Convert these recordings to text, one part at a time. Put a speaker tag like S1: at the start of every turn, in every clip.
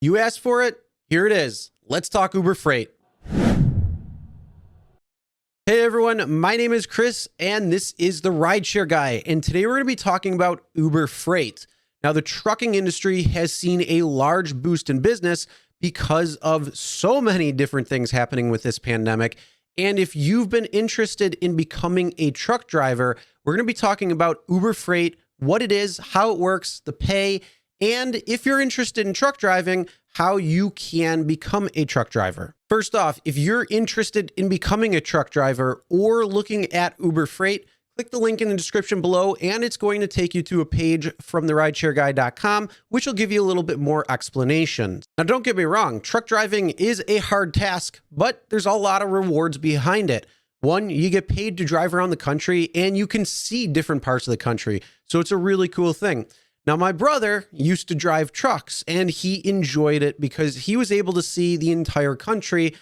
S1: You asked for it, here it is. Let's talk Uber Freight. Hey everyone, my name is Chris and this is the Rideshare Guy, and today we're going to be talking about Uber Freight. Now, the trucking industry has seen a large boost in business because of so many different things happening with this pandemic. And if you've been interested in becoming a truck driver, we're going to be talking about Uber Freight, what it is, how it works, the pay, and if you're interested in truck driving, how you can become a truck driver. First off, if you're interested in becoming a truck driver or looking at Uber Freight, click the link in the description below and it's going to take you to a page from the rideshareguy.com, which will give you a little bit more explanation. Now, don't get me wrong, truck driving is a hard task, but there's a lot of rewards behind it. One, you get paid to drive around the country and you can see different parts of the country. So it's a really cool thing. Now, my brother used to drive trucks and he enjoyed it because he was able to see the entire country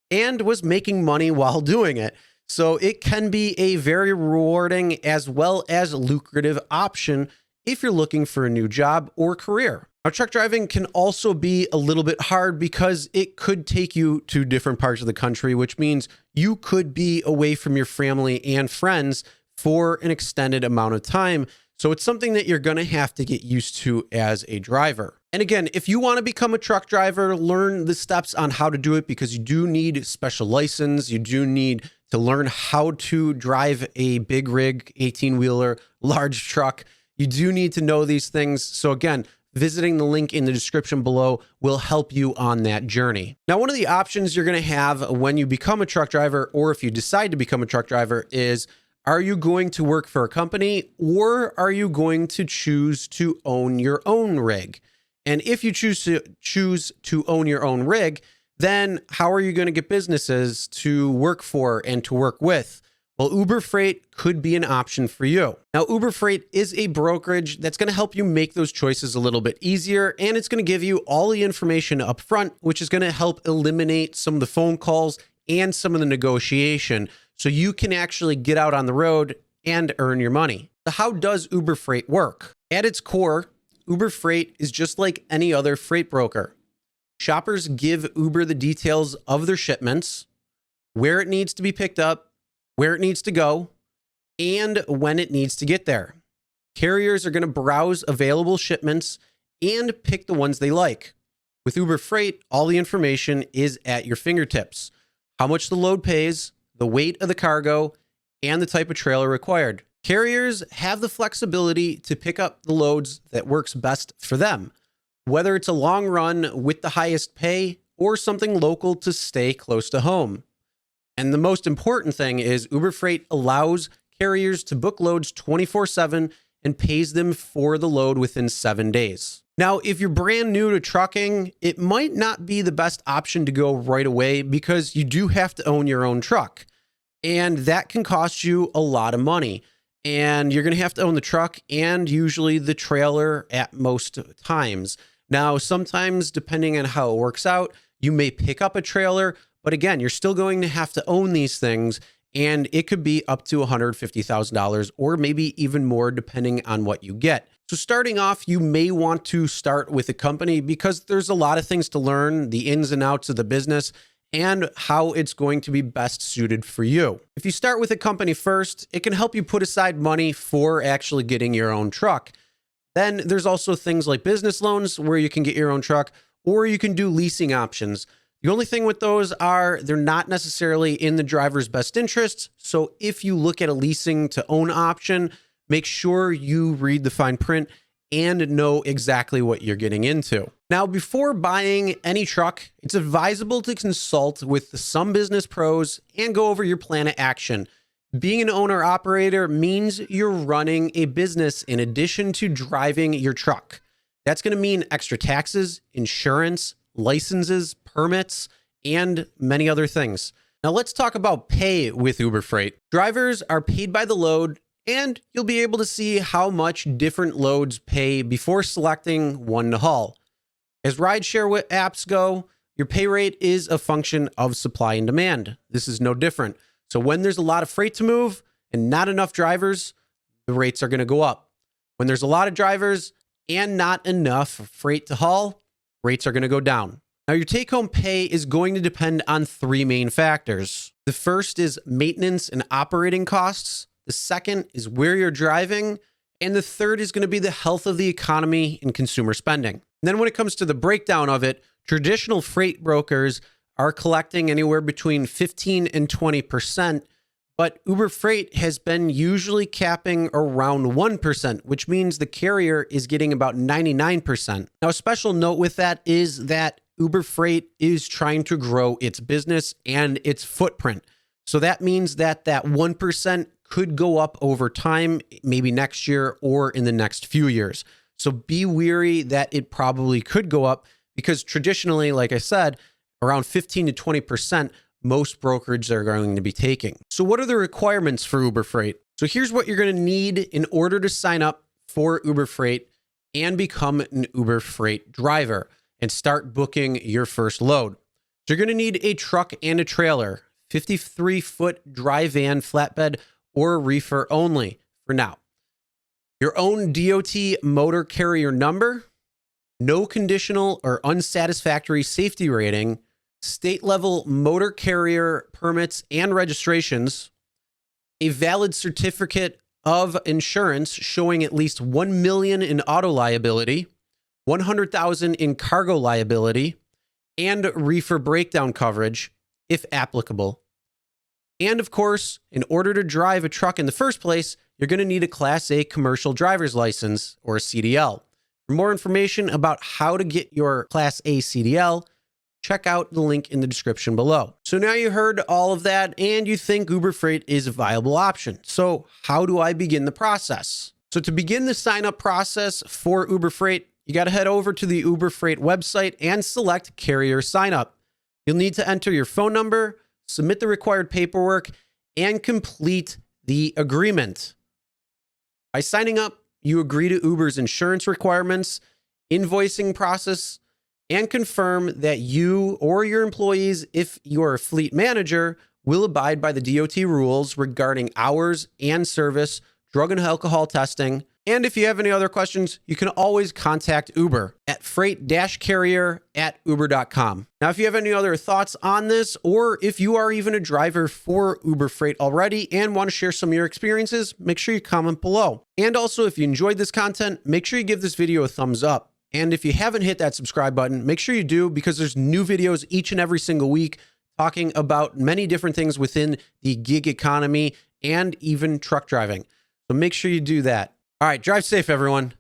S1: and was making money while doing it. So it can be a very rewarding as well as lucrative option if you're looking for a new job or career. Now, truck driving can also be a little bit hard because it could take you to different parts of the country, which means you could be away from your family and friends for an extended amount of time. So it's something that you're going to have to get used to as a driver. And again, if you want to become a truck driver, learn the steps on how to do it because you do need special license. You do need to learn how to drive a big rig, 18-wheeler, large truck. You do need to know these things. So again, visiting the link in the description below will help you on that journey. Now, one of the options you're going to have when you become a truck driver, or if you decide to become a truck driver, is are you going to work for a company or are you going to choose to own your own rig? And if you choose to own your own rig, then how are you going to get businesses to work for and to work with? Well, Uber Freight could be an option for you. Now, Uber Freight is a brokerage that's going to help you make those choices a little bit easier, and it's going to give you all the information up front, which is going to help eliminate some of the phone calls and some of the negotiation, so you can actually get out on the road and earn your money. So how does Uber Freight work? At its core, Uber Freight is just like any other freight broker. Shoppers give Uber the details of their shipments, where it needs to be picked up, where it needs to go, and when it needs to get there. Carriers are going to browse available shipments and pick the ones they like. With Uber Freight, all the information is at your fingertips. How much the load pays, the weight of the cargo, and the type of trailer required. Carriers have the flexibility to pick up the loads that works best for them, whether it's a long run with the highest pay or something local to stay close to home. And the most important thing is Uber Freight allows carriers to book loads 24/7 and pays them for the load within 7 days. Now, if you're brand new to trucking, it might not be the best option to go right away because you do have to own your own truck. And that can cost you a lot of money. And you're going to have to own the truck and usually the trailer at most times. Now, sometimes, depending on how it works out, you may pick up a trailer, but again, you're still going to have to own these things. And it could be up to $150,000 or maybe even more depending on what you get. So starting off, you may want to start with a company because there's a lot of things to learn, the ins and outs of the business and how it's going to be best suited for you. If you start with a company first, it can help you put aside money for actually getting your own truck. Then there's also things like business loans where you can get your own truck, or you can do leasing options. The only thing with those are they're not necessarily in the driver's best interests. So if you look at a leasing to own option, make sure you read the fine print and know exactly what you're getting into. Now, before buying any truck, it's advisable to consult with some business pros and go over your plan of action. Being an owner-operator means you're running a business in addition to driving your truck. That's going to mean extra taxes, insurance, licenses, permits, and many other things. Now let's talk about pay with Uber Freight. Drivers are paid by the load, and you'll be able to see how much different loads pay before selecting one to haul. As rideshare apps go, your pay rate is a function of supply and demand. This is no different. So when there's a lot of freight to move and not enough drivers, the rates are going to go up. When there's a lot of drivers and not enough freight to haul, rates are going to go down. Now, your take-home pay is going to depend on three main factors. The first is maintenance and operating costs. The second is where you're driving. And the third is going to be the health of the economy and consumer spending. And then when it comes to the breakdown of it, traditional freight brokers are collecting anywhere between 15 and 20%, but Uber Freight has been usually capping around 1%, which means the carrier is getting about 99%. Now, a special note with that is that Uber Freight is trying to grow its business and its footprint. So that means that 1% could go up over time, maybe next year or in the next few years. So be wary that it probably could go up because traditionally, like I said, around 15 to 20%, most brokerages are going to be taking. So what are the requirements for Uber Freight? So here's what you're going to need in order to sign up for Uber Freight and become an Uber Freight driver and start booking your first load. So you're going to need a truck and a trailer, 53-foot dry van, flatbed, or reefer only for now. Your own DOT motor carrier number, no conditional or unsatisfactory safety rating, state-level motor carrier permits and registrations, a valid certificate of insurance showing at least $1 million in auto liability, $100,000 in cargo liability, and reefer breakdown coverage, if applicable. And of course, in order to drive a truck in the first place, you're going to need a Class A commercial driver's license, or a CDL. For more information about how to get your Class A CDL, check out the link in the description below. So now you heard all of that and you think Uber Freight is a viable option. So how do I begin the process? So to begin the sign up process for Uber Freight, you got to head over to the Uber Freight website and select carrier sign up. You'll need to enter your phone number, submit the required paperwork, and complete the agreement. By signing up, you agree to Uber's insurance requirements, invoicing process, and confirm that you or your employees, if you're a fleet manager, will abide by the DOT rules regarding hours and service, drug and alcohol testing. And if you have any other questions, you can always contact Uber at freight-carrier@uber.com. Now, if you have any other thoughts on this, or if you are even a driver for Uber Freight already and want to share some of your experiences, make sure you comment below. And also, if you enjoyed this content, make sure you give this video a thumbs up. And if you haven't hit that subscribe button, make sure you do, because there's new videos each and every single week talking about many different things within the gig economy and even truck driving. So make sure you do that. All right, drive safe, everyone.